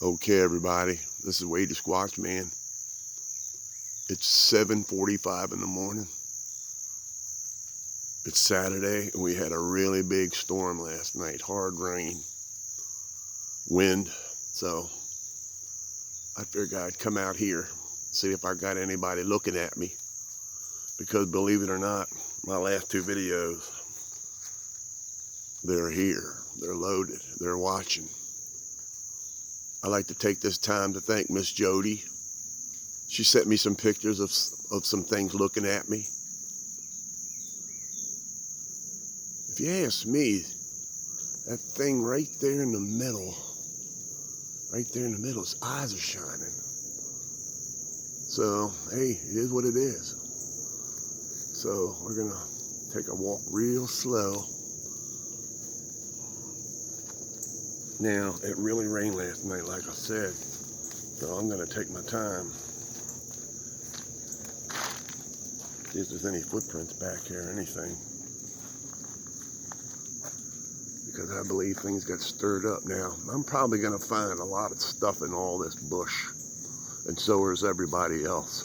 Okay, everybody, this is Wade the Squatchman. It's 7:45 in the morning. It's Saturday, and we had a really big storm last night. Hard rain, wind. So I figured I'd come out here, see if I got anybody looking at me. Because believe it or not, my last two videos, they're here. They're loaded. They're watching. I'd like to take this time to thank Miss Jody. She sent me some pictures of some things looking at me. If you ask me, that thing right there in the middle, his eyes are shining. So, hey, it is what it is. So, we're going to take a walk real slow. Now, it really rained last night, like I said, so I'm going to take my time. See if there's any footprints back here or anything. Because I believe things got stirred up now. I'm probably going to find a lot of stuff in all this bush. And so is everybody else.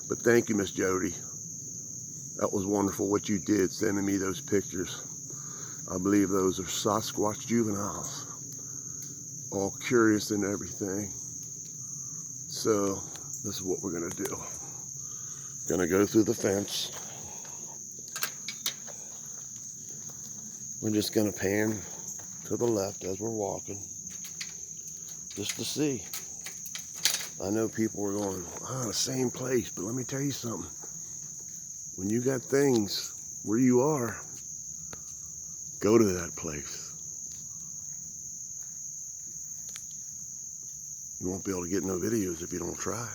But thank you, Miss Jody. That was wonderful what you did, sending me those pictures. I believe those are Sasquatch juveniles. All curious and everything. So, this is what we're going to do. Going to go through the fence. We're just going to pan to the left as we're walking. Just to see. I know people are going, the same place. But let me tell you something. When you got things where you are, go to that place. You won't be able to get no videos if you don't try.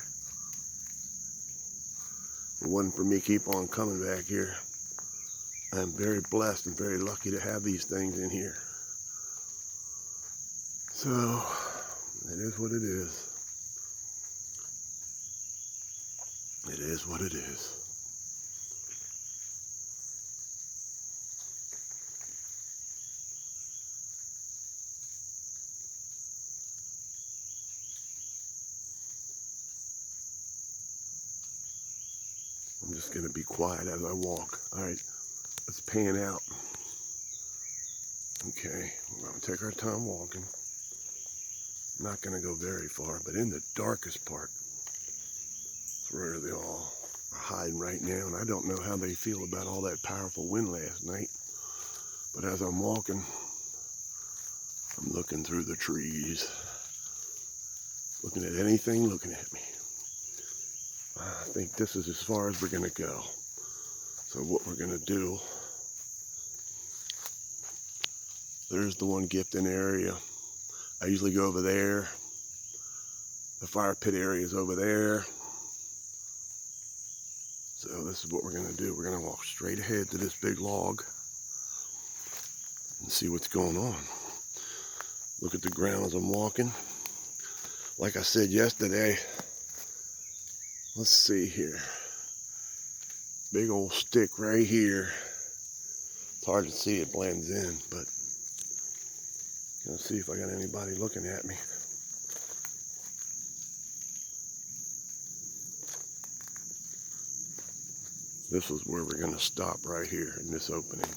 If it wasn't for me keep on coming back here, I'm very blessed and very lucky to have these things in here. So, it is what it is. It is what it is. I'm just going to be quiet as I walk. All right, let's pan out. Okay, we're going to take our time walking. Not going to go very far, but in the darkest part is where they all are hiding right now. And I don't know how they feel about all that powerful wind last night. But as I'm walking, I'm looking through the trees. Looking at anything looking at me. I think this is as far as we're going to go. So what we're going to do, there's the one gifting area. I usually go over there. The fire pit area is over there. So this is what we're going to do. We're going to walk straight ahead to this big log and see what's going on. Look at the ground as I'm walking. Like I said yesterday, let's see here. Big old stick right here. It's hard to see, it blends in, but gonna see if I got anybody looking at me. This is where we're gonna stop right here in this opening.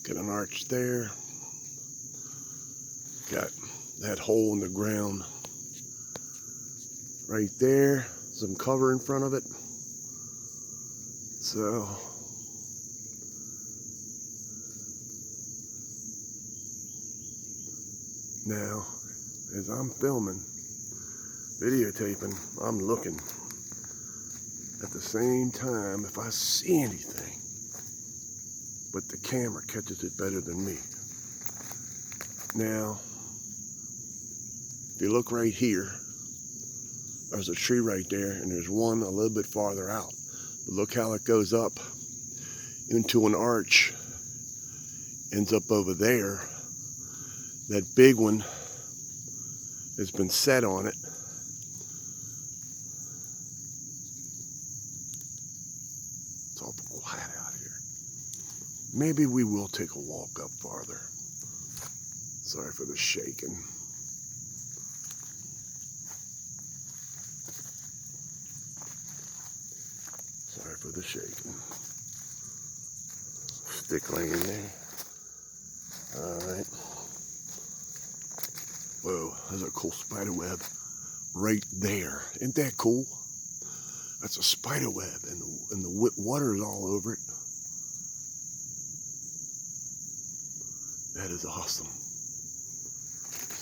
Got an arch there. Got that hole in the ground right there. Some cover in front of it. So now, as I'm filming, videotaping, I'm looking at the same time if I see anything. But the camera catches it better than me. Now, if you look right here, there's a tree right there, and there's one a little bit farther out. But look how it goes up into an arch, ends up over there. That big one has been set on it. It's awful quiet out here. Maybe we will take a walk up farther. Sorry for the shaking. for the shaking. Stick laying there. Alright. Whoa, there's a cool spider web right there. Isn't that cool? That's a spider web, and the water is all over it. That is awesome.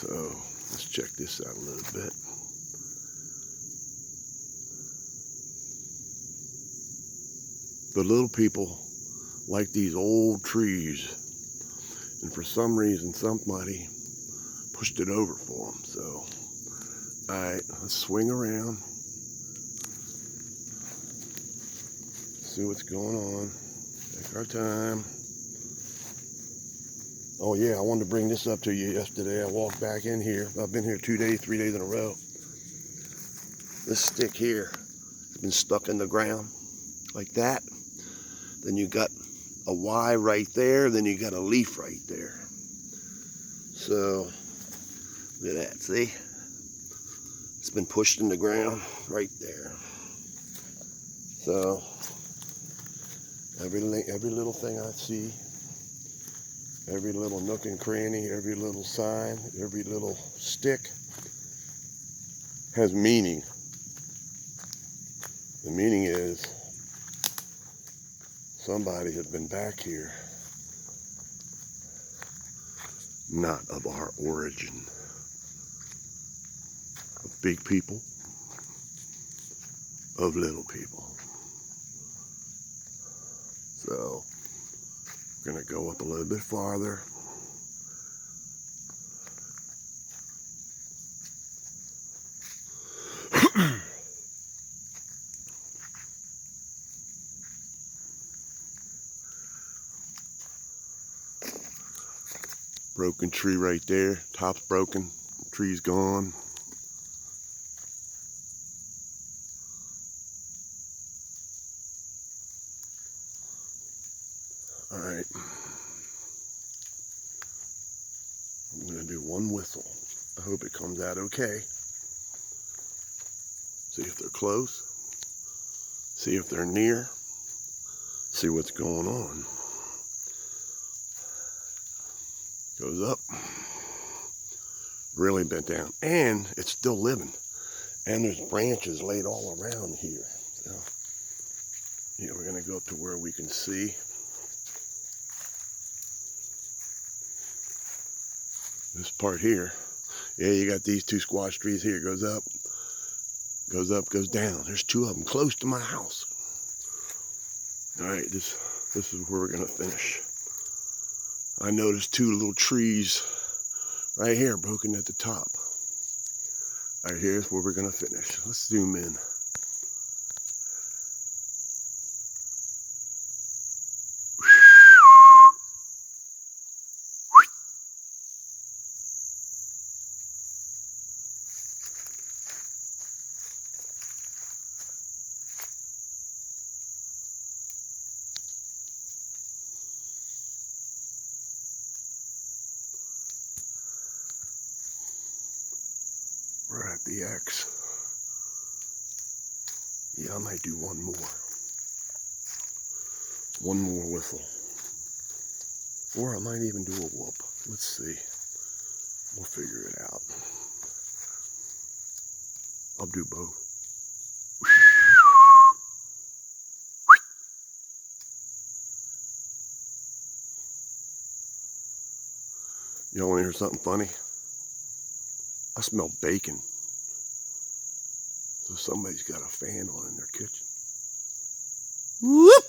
So let's check this out a little bit. The little people like these old trees, and for some reason somebody pushed it over for them. So, alright, let's swing around, see what's going on. Take our time. Oh yeah, I wanted to bring this up to you yesterday. I walked back in here. I've been here 2 days, 3 days in a row. This stick here has been stuck in the ground like that. Then you got a Y right there, then you got a leaf right there. So, look at that, see? It's been pushed in the ground right there. So, every little thing I see, every little nook and cranny, every little sign, every little stick has meaning. The meaning is somebody has been back here, not of our origin, of big people, of little people. So we're going to go up a little bit farther. Broken tree right there, top's broken, tree's gone. Alright, I'm going to do one whistle. I hope it comes out okay. See if they're close, see if they're near, see what's going on. Goes up, really bent down, and it's still living. And there's branches laid all around here. So, yeah, we're going to go up to where we can see. This part here, yeah, you got these two squash trees here. Goes up, goes down. There's two of them close to my house. All right, this is where we're going to finish. I noticed two little trees right here broken at the top. All right, here's where we're going to finish. Let's zoom in. We're at the X. Yeah, I might do one more. One more whistle. Or I might even do a whoop. Let's see. We'll figure it out. I'll do both. Y'all want to hear something funny? I smell bacon. So somebody's got a fan on in their kitchen. Whoop!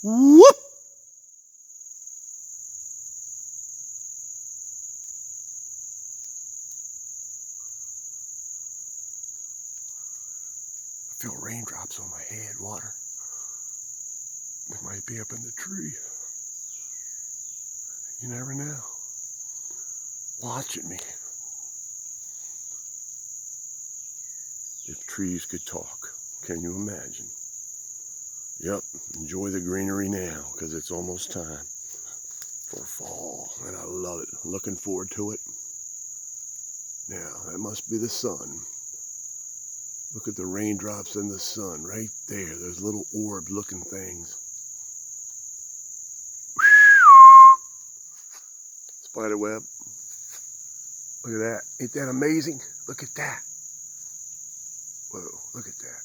Whoop! I feel raindrops on my head, water. They might be up in the tree. You never know. Watching me. If trees could talk, can you imagine? Yep, enjoy the greenery now, because it's almost time for fall, and I love it. Looking forward to it. Now, that must be the sun Look at the raindrops in the sun right there. Those little orb looking things. Spider web. Look at that. Ain't that amazing? Look at that. Whoa, look at that.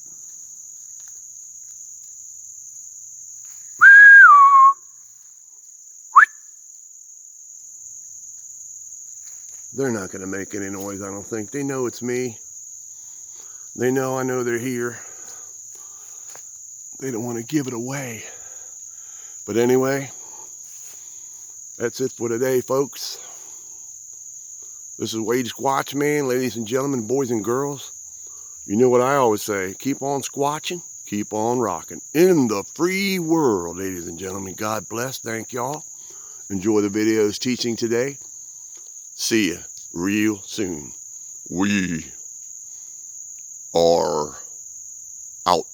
They're not going to make any noise, I don't think. They know it's me. They know I know they're here. They don't want to give it away. But anyway, that's it for today, folks. This is Wade Squatchmann, ladies and gentlemen, boys and girls. You know what I always say, keep on squatching, keep on rocking. In the free world, ladies and gentlemen, God bless, thank y'all. Enjoy the videos teaching today. See ya real soon. We are out.